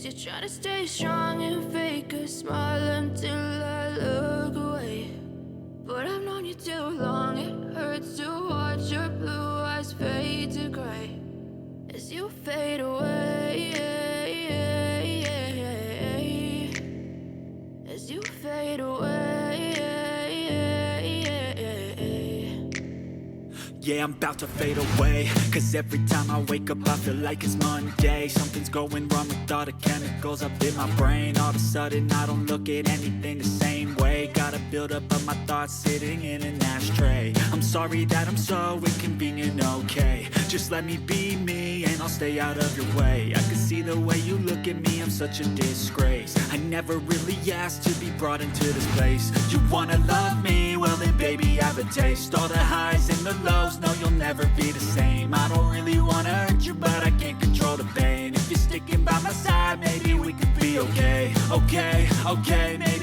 You try to stay strong and fake a smile until I look away. But I've known you too long, it hurts to watch your blue eyes fade to gray as you fade away, as you fade away. Yeah, I'm about to fade away, cause every time I wake up I feel like it's Monday. Something's going wrong with all the chemicals up in my brain. All of a sudden I don't look at anything the same way. Gotta build up of my thoughts sitting in an ashtray. I'm sorry that I'm so inconvenient, okay. Just let me be me and I'll stay out of your way. I can see the way you look at me, I'm such a disgrace. I never really asked to be brought into this place. You wanna love me? Well then baby have a taste. All the highs and the lows, no you'll never be the same. I don't really wanna hurt you but I can't control the pain. If you're sticking by my side maybe we could be okay. Okay, okay, maybe